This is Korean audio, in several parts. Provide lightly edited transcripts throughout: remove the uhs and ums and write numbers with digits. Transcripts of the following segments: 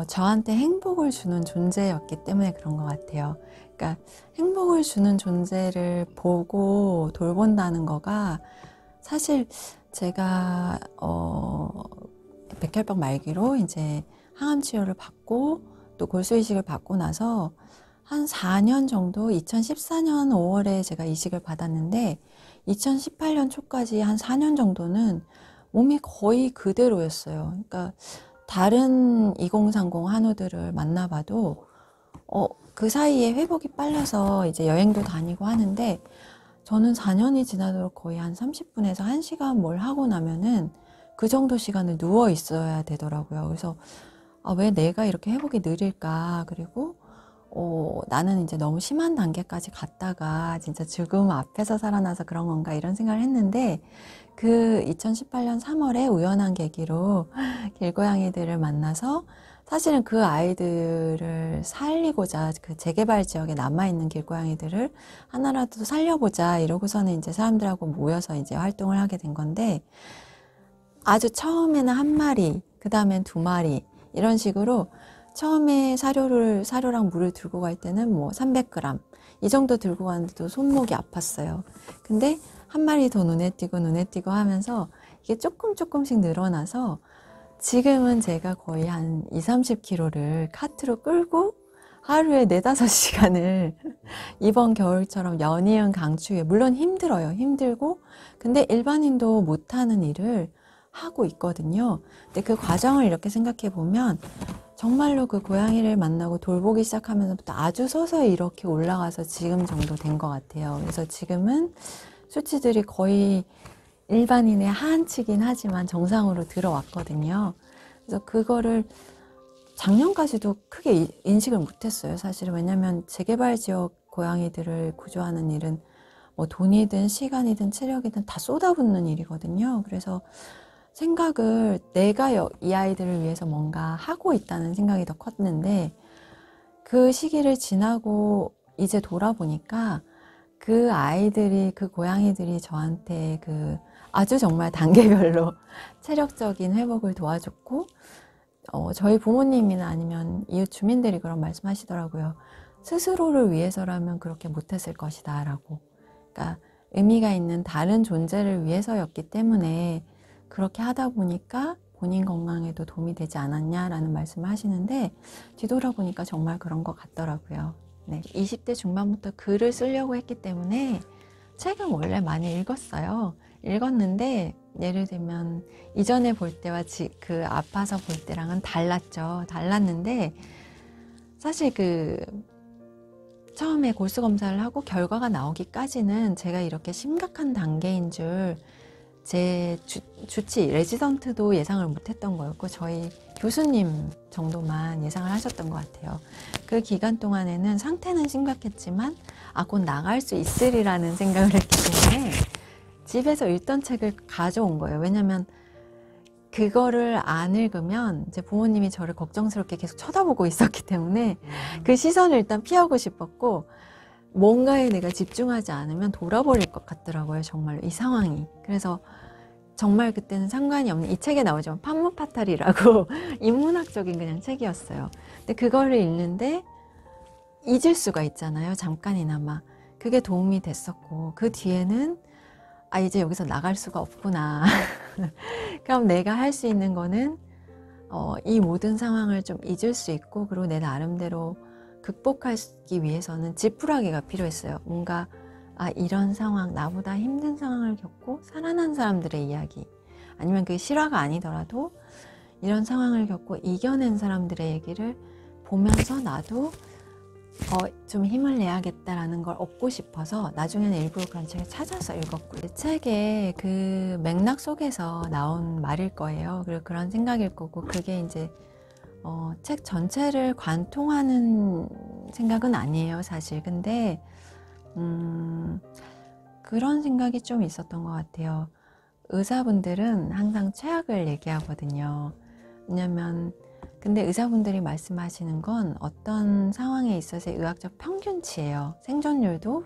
저한테 행복을 주는 존재였기 때문에 그런 것 같아요. 그러니까 행복을 주는 존재를 보고 돌본다는 거가 사실 제가 백혈병 말기로 이제 항암 치료를 받고 또 골수 이식을 받고 나서 한 4년 정도 2014년 5월에 제가 이식을 받았는데 2018년 초까지 한 4년 정도는 몸이 거의 그대로였어요. 그러니까 다른 2030 한우들을 만나봐도 그 사이에 회복이 빨라서 이제 여행도 다니고 하는데 저는 4년이 지나도록 거의 한 30분에서 1시간 뭘 하고 나면은 그 정도 시간을 누워 있어야 되더라고요. 그래서 왜 내가 이렇게 회복이 느릴까? 그리고 나는 이제 너무 심한 단계까지 갔다가 진짜 죽음 앞에서 살아나서 그런 건가 이런 생각을 했는데 그 2018년 3월에 우연한 계기로 길고양이들을 만나서 사실은 그 아이들을 살리고자 그 재개발 지역에 남아있는 길고양이들을 하나라도 살려보자 이러고서는 이제 사람들하고 모여서 이제 활동을 하게 된 건데 아주 처음에는 한 마리, 그 다음엔 2마리 이런 식으로 처음에 사료랑 물을 들고 갈 때는 뭐 300g 이 정도 들고 갔는데도 손목이 아팠어요. 근데 한 마리 더 눈에 띄고 하면서 이게 조금씩 늘어나서 지금은 제가 거의 한 20-30kg를 카트로 끌고 하루에 4-5시간을 이번 겨울처럼 연이은 강추위에 물론 힘들어요. 힘들고 근데 일반인도 못하는 일을 하고 있거든요. 근데 그 과정을 이렇게 생각해 보면 정말로 그 고양이를 만나고 돌보기 시작하면서부터 아주 서서히 이렇게 올라가서 지금 정도 된 것 같아요. 그래서 지금은 수치들이 거의 일반인의 하한치긴 하지만 정상으로 들어왔거든요. 그래서 그거를 작년까지도 크게 인식을 못했어요. 사실은 왜냐하면 재개발 지역 고양이들을 구조하는 일은 뭐 돈이든 시간이든 체력이든 다 쏟아붓는 일이거든요. 그래서 생각을 내가 이 아이들을 위해서 뭔가 하고 있다는 생각이 더 컸는데 그 시기를 지나고 이제 돌아보니까 그 아이들이 그 고양이들이 저한테 그 아주 정말 단계별로 체력적인 회복을 도와줬고 저희 부모님이나 아니면 이웃 주민들이 그런 말씀하시더라고요. 스스로를 위해서라면 그렇게 못했을 것이다 라고. 그러니까 의미가 있는 다른 존재를 위해서였기 때문에 그렇게 하다 보니까 본인 건강에도 도움이 되지 않았냐라는 말씀을 하시는데 뒤돌아보니까 정말 그런 것 같더라고요. 네, 20대 중반부터 글을 쓰려고 했기 때문에 책은 원래 많이 읽었어요. 읽었는데 예를 들면 이전에 볼 때와 그 아파서 볼 때랑은 달랐죠. 달랐는데 사실 그 처음에 골수 검사를 하고 결과가 나오기까지는 제가 이렇게 심각한 단계인 줄 제 주치 레지던트도 예상을 못했던 거였고 저희 교수님 정도만 예상을 하셨던 것 같아요. 그 기간 동안에는 상태는 심각했지만 곧 나갈 수 있으리라는 생각을 했기 때문에 집에서 읽던 책을 가져온 거예요. 왜냐면 그거를 안 읽으면 이제 부모님이 저를 걱정스럽게 계속 쳐다보고 있었기 때문에 그 시선을 일단 피하고 싶었고 뭔가에 내가 집중하지 않으면 돌아버릴 것 같더라고요. 정말로 이 상황이. 그래서 정말 그때는 상관이 없는 이 책에 나오죠. 판무파탈이라고 인문학적인 그냥 책이었어요. 근데 그거를 읽는데 잊을 수가 있잖아요. 잠깐이나마. 그게 도움이 됐었고 그 뒤에는 이제 여기서 나갈 수가 없구나. 그럼 내가 할 수 있는 거는 이 모든 상황을 좀 잊을 수 있고 그리고 내 나름대로 극복하기 위해서는 지푸라기가 필요했어요. 뭔가 이런 상황, 나보다 힘든 상황을 겪고 살아난 사람들의 이야기 아니면 그게 실화가 아니더라도 이런 상황을 겪고 이겨낸 사람들의 얘기를 보면서 나도 좀 힘을 내야겠다라는 걸 얻고 싶어서 나중에는 일부러 그런 책을 찾아서 읽었고요. 이 책의 그 맥락 속에서 나온 말일 거예요. 그리고 그런 생각일 거고 그게 이제 책 전체를 관통하는 생각은 아니에요, 사실. 근데 그런 생각이 좀 있었던 것 같아요. 의사분들은 항상 최악을 얘기하거든요. 왜냐면 근데 의사분들이 말씀하시는 건 어떤 상황에 있어서의 의학적 평균치예요. 생존율도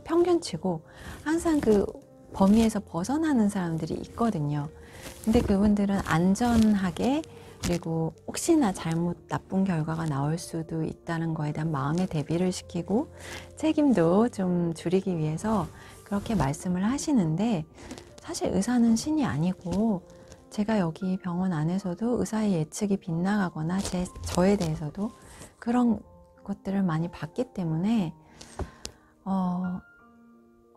평균치고 항상 그 범위에서 벗어나는 사람들이 있거든요. 근데 그분들은 안전하게 그리고 혹시나 잘못 나쁜 결과가 나올 수도 있다는 거에 대한 마음의 대비를 시키고 책임도 좀 줄이기 위해서 그렇게 말씀을 하시는데, 사실 의사는 신이 아니고 제가 여기 병원 안에서도 의사의 예측이 빗나가거나 저에 대해서도 그런 것들을 많이 봤기 때문에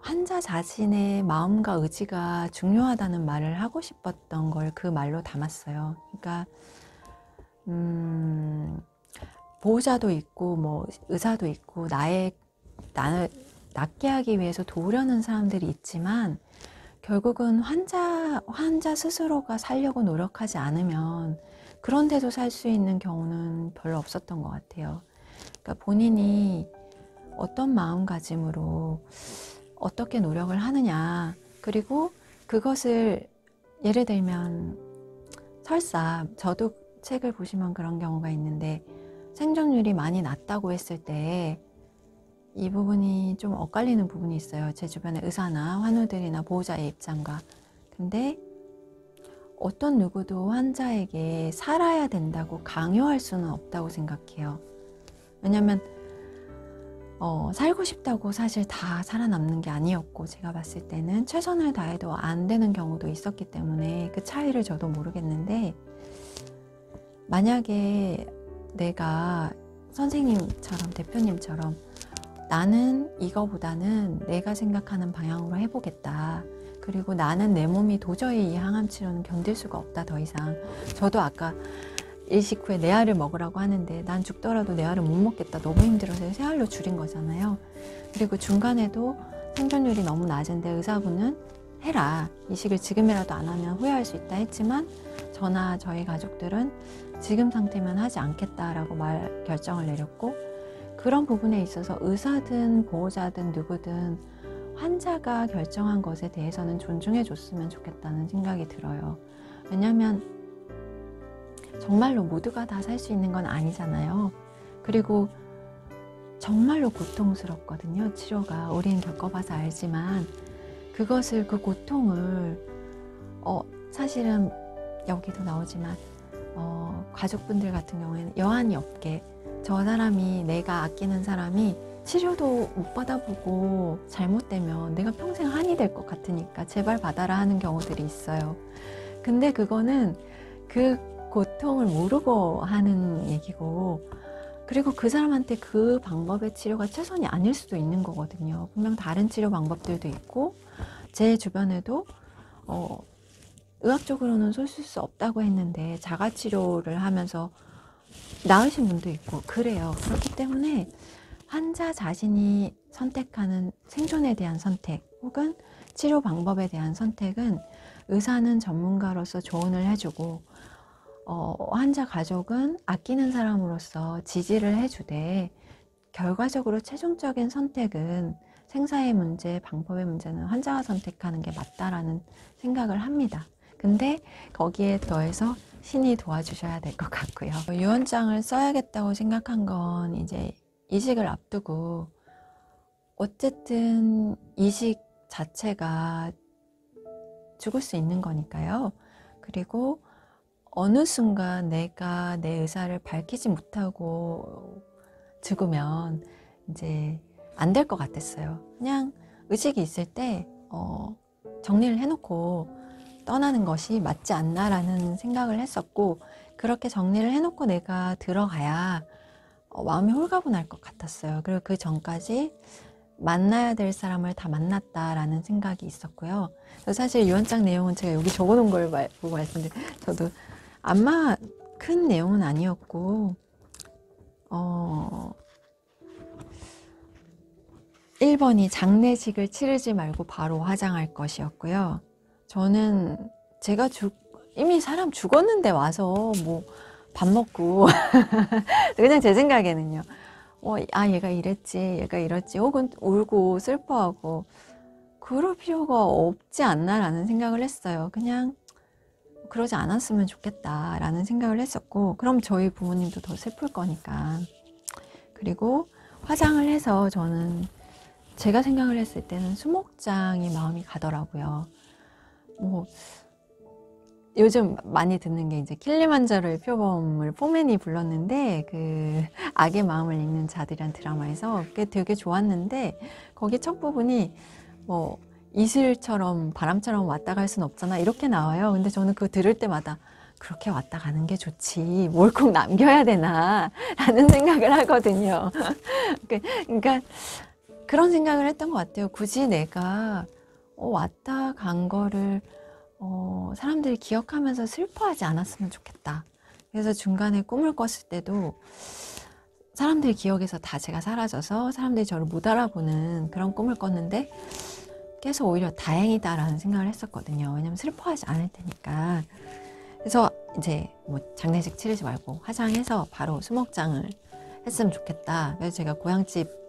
환자 자신의 마음과 의지가 중요하다는 말을 하고 싶었던 걸 그 말로 담았어요. 그러니까 보호자도 있고 뭐 의사도 있고 나를 낫게 하기 위해서 도우려는 사람들이 있지만, 결국은 환자 스스로가 살려고 노력하지 않으면 그런데도 살 수 있는 경우는 별로 없었던 것 같아요. 그러니까 본인이 어떤 마음가짐으로 어떻게 노력을 하느냐, 그리고 그것을 예를 들면 설사 저도 책을 보시면 그런 경우가 있는데, 생존율이 많이 낮다고 했을 때 이 부분이 좀 엇갈리는 부분이 있어요. 제 주변의 의사나 환우들이나 보호자의 입장과. 근데 어떤 누구도 환자에게 살아야 된다고 강요할 수는 없다고 생각해요. 왜냐면 살고 싶다고 사실 다 살아남는 게 아니었고, 제가 봤을 때는 최선을 다해도 안 되는 경우도 있었기 때문에 그 차이를 저도 모르겠는데, 만약에 내가 선생님처럼 대표님처럼 나는 이거보다는 내가 생각하는 방향으로 해보겠다, 그리고 나는 내 몸이 도저히 이 항암 치료는 견딜 수가 없다, 더 이상. 저도 아까 일식 후에 내 알을 먹으라고 하는데 난 죽더라도 내 알을 못 먹겠다, 너무 힘들어서 세 알로 줄인 거잖아요. 그리고 중간에도 생존율이 너무 낮은데 의사분은 해라, 이식을 지금이라도 안 하면 후회할 수 있다 했지만, 저나 저희 가족들은 지금 상태면 하지 않겠다라고 결정을 내렸고, 그런 부분에 있어서 의사든 보호자든 누구든 환자가 결정한 것에 대해서는 존중해 줬으면 좋겠다는 생각이 들어요. 왜냐하면 정말로 모두가 다 살 수 있는 건 아니잖아요. 그리고 정말로 고통스럽거든요, 치료가. 우리는 겪어봐서 알지만 그 고통을 사실은 여기도 나오지만 가족분들 같은 경우에는 여한이 없게, 저 사람이, 내가 아끼는 사람이 치료도 못 받아보고 잘못되면 내가 평생 한이 될 것 같으니까 제발 받아라 하는 경우들이 있어요. 근데 그거는 그 고통을 모르고 하는 얘기고, 그리고 그 사람한테 그 방법의 치료가 최선이 아닐 수도 있는 거거든요. 분명 다른 치료 방법들도 있고, 제 주변에도 의학적으로는 손쓸 수 없다고 했는데 자가치료를 하면서 나으신 분도 있고 그래요. 그렇기 때문에 환자 자신이 선택하는 생존에 대한 선택 혹은 치료 방법에 대한 선택은 의사는 전문가로서 조언을 해주고, 환자 가족은 아끼는 사람으로서 지지를 해주되, 결과적으로 최종적인 선택은 생사의 문제, 방법의 문제는 환자가 선택하는 게 맞다라는 생각을 합니다. 근데 거기에 더해서 신이 도와주셔야 될 것 같고요. 유언장을 써야겠다고 생각한 건 이제 이식을 앞두고, 어쨌든 이식 자체가 죽을 수 있는 거니까요. 그리고 어느 순간 내가 내 의사를 밝히지 못하고 죽으면 이제 안 될 것 같았어요. 그냥 의식이 있을 때 정리를 해놓고 떠나는 것이 맞지 않나라는 생각을 했었고, 그렇게 정리를 해놓고 내가 들어가야 마음이 홀가분할 것 같았어요. 그리고 그 전까지 만나야 될 사람을 다 만났다라는 생각이 있었고요. 사실 유언장 내용은 제가 여기 적어놓은 걸 보고 말씀드린, 저도 아마 큰 내용은 아니었고 1번이 장례식을 치르지 말고 바로 화장할 것이었고요. 저는 이미 사람 죽었는데 와서 뭐 밥 먹고 그냥 제 생각에는요, 얘가 이랬지, 얘가 이랬지, 혹은 울고 슬퍼하고 그럴 필요가 없지 않나라는 생각을 했어요. 그냥 그러지 않았으면 좋겠다라는 생각을 했었고, 그럼 저희 부모님도 더 슬플 거니까. 그리고 화장을 해서 저는 제가 생각을 했을 때는 수목장이 마음이 가더라고요. 요즘 많이 듣는 게 이제 킬리만자로의 표범을 포맨이 불렀는데 그 악의 마음을 읽는 자들이란 드라마에서 그게 되게 좋았는데 거기 첫 부분이 뭐 이슬처럼 바람처럼 왔다 갈 순 없잖아 이렇게 나와요. 근데 저는 그거 들을 때마다 그렇게 왔다 가는 게 좋지 뭘 꼭 남겨야 되나 라는 생각을 하거든요. 그러니까 그런 생각을 했던 것 같아요. 굳이 내가 왔다 간 거를 사람들이 기억하면서 슬퍼하지 않았으면 좋겠다. 그래서 중간에 꿈을 꿨을 때도 사람들 기억에서 다 제가 사라져서 사람들이 저를 못 알아보는 그런 꿈을 꿨는데 계속 오히려 다행이다라는 생각을 했었거든요. 왜냐면 슬퍼하지 않을 테니까. 그래서 이제 뭐 장례식 치르지 말고 화장해서 바로 수목장을 했으면 좋겠다. 그래서 제가 고향집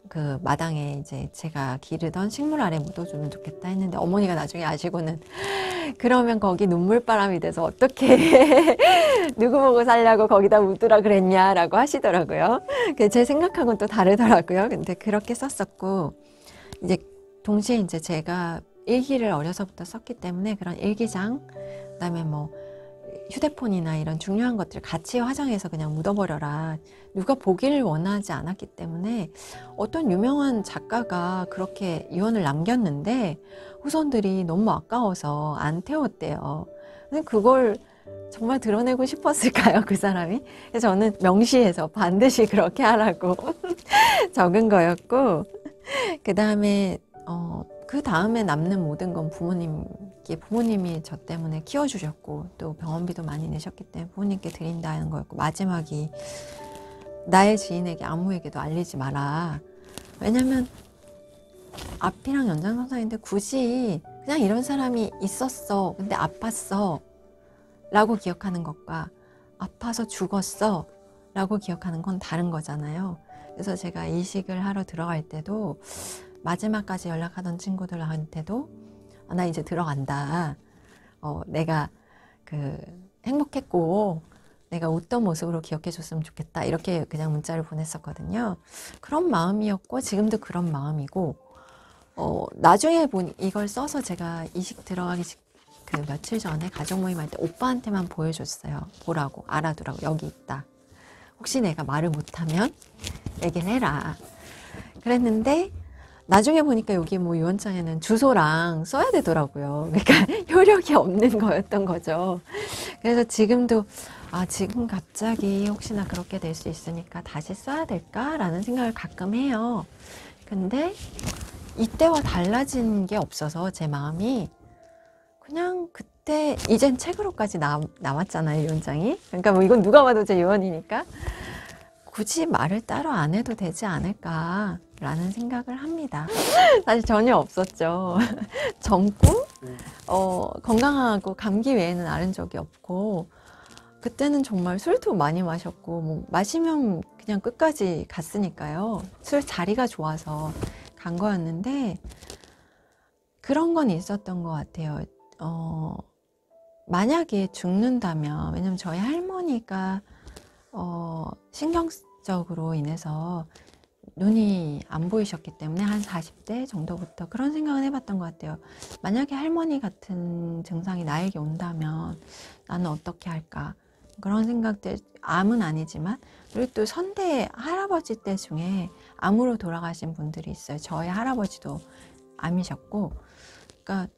그 마당에 이제 제가 기르던 식물 아래 묻어주면 좋겠다 했는데 어머니가 나중에 아시고는 그러면 거기 눈물바람이 돼서 어떻게 누구 보고 살려고 거기다 묻으라 그랬냐라고 하시더라고요. 제 생각하고는 또 다르더라고요. 근데 그렇게 썼었고 이제 동시에 이제 제가 일기를 어려서부터 썼기 때문에 그런 일기장 그다음에 뭐 휴대폰이나 이런 중요한 것들을 같이 화장해서 그냥 묻어버려라. 누가 보기를 원하지 않았기 때문에 어떤 유명한 작가가 그렇게 유언을 남겼는데 후손들이 너무 아까워서 안 태웠대요. 근데 그걸 정말 드러내고 싶었을까요, 그 사람이? 그래서 저는 명시해서 반드시 그렇게 하라고 적은 거였고, 그 다음에 남는 모든 건 부모님이 저 때문에 키워주셨고 또 병원비도 많이 내셨기 때문에 부모님께 드린다는 거였고, 마지막이 나의 지인에게 아무에게도 알리지 마라. 왜냐면 앞이랑 연장선상인데 굳이 그냥 이런 사람이 있었어 근데 아팠어 라고 기억하는 것과 아파서 죽었어 라고 기억하는 건 다른 거잖아요. 그래서 제가 이식을 하러 들어갈 때도 마지막까지 연락하던 친구들한테도 나 이제 들어간다. 내가 행복했고 내가 웃던 모습으로 기억해 줬으면 좋겠다. 이렇게 그냥 문자를 보냈었거든요. 그런 마음이었고 지금도 그런 마음이고 나중에 이걸 써서 제가 이식 들어가기 그 며칠 전에 가족 모임 할 때 오빠한테만 보여줬어요. 보라고, 알아두라고, 여기 있다. 혹시 내가 말을 못하면 얘기를 해라. 그랬는데 나중에 보니까 여기 뭐 유언장에는 주소랑 써야 되더라고요. 그러니까 효력이 없는 거였던 거죠. 그래서 지금도 지금 갑자기 혹시나 그렇게 될 수 있으니까 다시 써야 될까라는 생각을 가끔 해요. 근데 이때와 달라진 게 없어서 제 마음이 그냥 그때 이젠 책으로까지 남았잖아요, 유언장이. 그러니까 뭐 이건 누가 봐도 제 유언이니까 굳이 말을 따로 안 해도 되지 않을까라는 생각을 합니다. 사실 전혀 없었죠. 젊고 건강하고 감기 외에는 앓은 적이 없고 그때는 정말 술도 많이 마셨고 뭐 마시면 그냥 끝까지 갔으니까요. 술 자리가 좋아서 간 거였는데 그런 건 있었던 것 같아요. 만약에 죽는다면, 왜냐면 저희 할머니가 신경적으로 인해서 눈이 안 보이셨기 때문에 한 40대 정도부터 그런 생각은 해봤던 것 같아요. 만약에 할머니 같은 증상이 나에게 온다면 나는 어떻게 할까? 그런 생각들, 암은 아니지만, 그리고 또 선대 할아버지 때 중에 암으로 돌아가신 분들이 있어요. 저희 할아버지도 암이셨고, 그러니까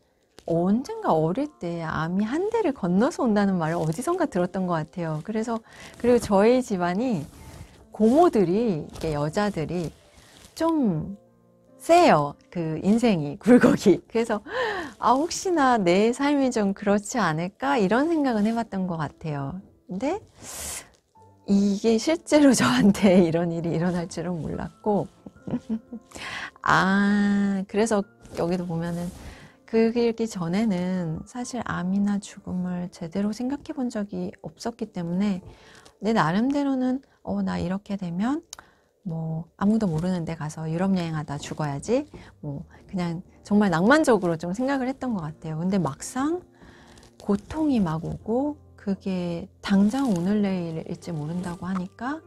언젠가 어릴 때 암이 한 대를 건너서 온다는 말을 어디선가 들었던 것 같아요. 그리고 저희 집안이 고모들이, 여자들이 좀 세요. 그 인생이, 굴곡이. 그래서 혹시나 내 삶이 좀 그렇지 않을까? 이런 생각은 해봤던 것 같아요. 근데 이게 실제로 저한테 이런 일이 일어날 줄은 몰랐고 그래서 여기도 보면은 그러기 전에는 사실 암이나 죽음을 제대로 생각해 본 적이 없었기 때문에 내 나름대로는 나 이렇게 되면 뭐 아무도 모르는 데 가서 유럽 여행하다 죽어야지, 뭐 그냥 정말 낭만적으로 좀 생각을 했던 것 같아요. 근데 막상 고통이 막 오고 그게 당장 오늘 내일일지 모른다고 하니까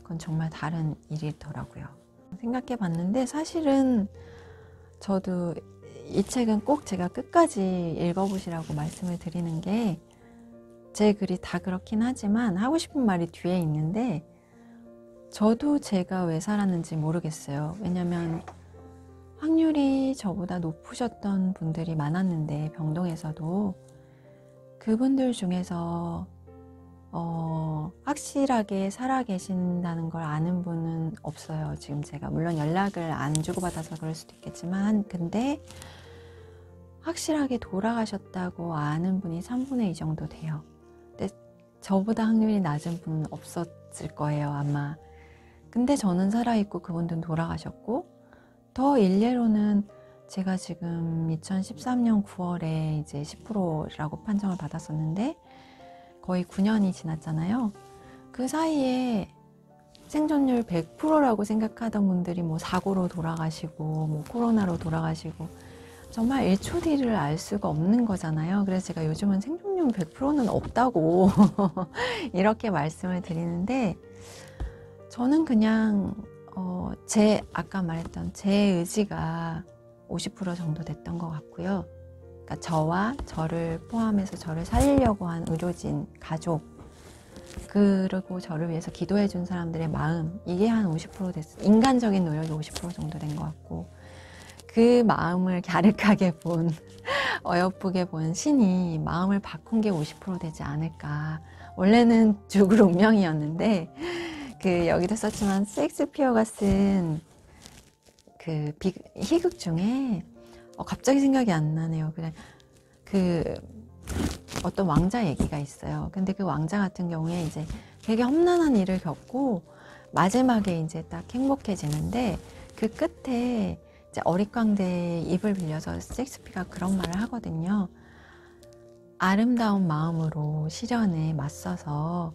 그건 정말 다른 일이더라고요. 생각해 봤는데 사실은 저도 이 책은 꼭 제가 끝까지 읽어보시라고 말씀을 드리는 게, 제 글이 다 그렇긴 하지만 하고 싶은 말이 뒤에 있는데, 저도 제가 왜 살았는지 모르겠어요. 왜냐면 확률이 저보다 높으셨던 분들이 많았는데, 병동에서도 그분들 중에서 확실하게 살아계신다는 걸 아는 분은 없어요. 지금 제가 물론 연락을 안 주고받아서 그럴 수도 있겠지만, 근데 확실하게 돌아가셨다고 아는 분이 3분의 2 정도 돼요. 근데 저보다 확률이 낮은 분은 없었을 거예요, 아마. 근데 저는 살아있고 그분들은 돌아가셨고, 더 일례로는 제가 지금 2013년 9월에 이제 10%라고 판정을 받았었는데, 거의 9년이 지났잖아요. 그 사이에 생존율 100%라고 생각하던 분들이 뭐 사고로 돌아가시고, 뭐 코로나로 돌아가시고, 정말 1초 뒤를 알 수가 없는 거잖아요. 그래서 제가 요즘은 생존율 100%는 없다고 이렇게 말씀을 드리는데, 저는 그냥 아까 말했던 제 의지가 50% 정도 됐던 것 같고요. 그러니까 저와 저를 포함해서 저를 살리려고 한 의료진, 가족, 그리고 저를 위해서 기도해 준 사람들의 마음, 이게 한 50% 됐어요. 인간적인 노력이 50% 정도 된 것 같고, 그 마음을 갸륵하게 본, 어여쁘게 본 신이 마음을 바꾼 게 50% 되지 않을까. 원래는 죽을 운명이었는데, 여기도 썼지만 셰익스피어가 쓴 희극 중에 갑자기 생각이 안 나네요. 그냥 어떤 왕자 얘기가 있어요. 근데 그 왕자 같은 경우에 이제 되게 험난한 일을 겪고 마지막에 이제 딱 행복해지는데, 그 끝에 이제 어릿광대의 입을 빌려서 셰익스피어가 그런 말을 하거든요. 아름다운 마음으로 시련에 맞서서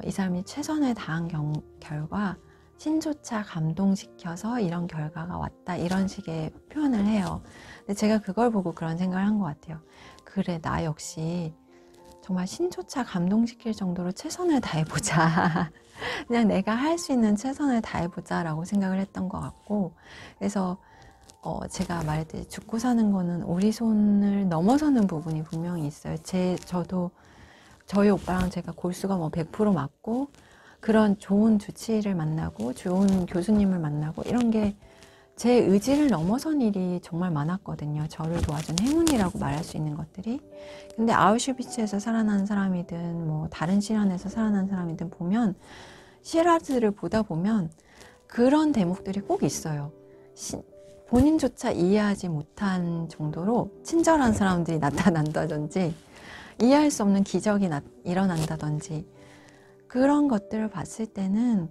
이 사람이 최선을 다한 결과 신조차 감동시켜서 이런 결과가 왔다, 이런 식의 표현을 해요. 근데 제가 그걸 보고 그런 생각을 한 것 같아요. 그래, 나 역시 정말 신조차 감동시킬 정도로 최선을 다해보자. 그냥 내가 할 수 있는 최선을 다해보자 라고 생각을 했던 것 같고, 그래서 제가 말했듯이 죽고 사는 거는 우리 손을 넘어서는 부분이 분명히 있어요. 저도 저희 오빠랑 제가 골수가 뭐 100% 맞고, 그런 좋은 주치의를 만나고 좋은 교수님을 만나고, 이런 게 제 의지를 넘어선 일이 정말 많았거든요. 저를 도와준 행운이라고 말할 수 있는 것들이. 근데 아우슈비츠에서 살아난 사람이든 뭐 다른 실현에서 살아난 사람이든 보면, 실화들을 보다 보면 그런 대목들이 꼭 있어요. 본인조차 이해하지 못한 정도로 친절한 사람들이 나타난다든지, 이해할 수 없는 기적이 일어난다든지, 그런 것들을 봤을 때는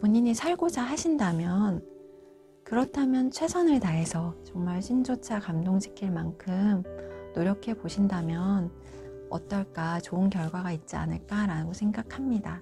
본인이 살고자 하신다면, 그렇다면 최선을 다해서 정말 신조차 감동시킬 만큼 노력해 보신다면 어떨까, 좋은 결과가 있지 않을까라고 생각합니다.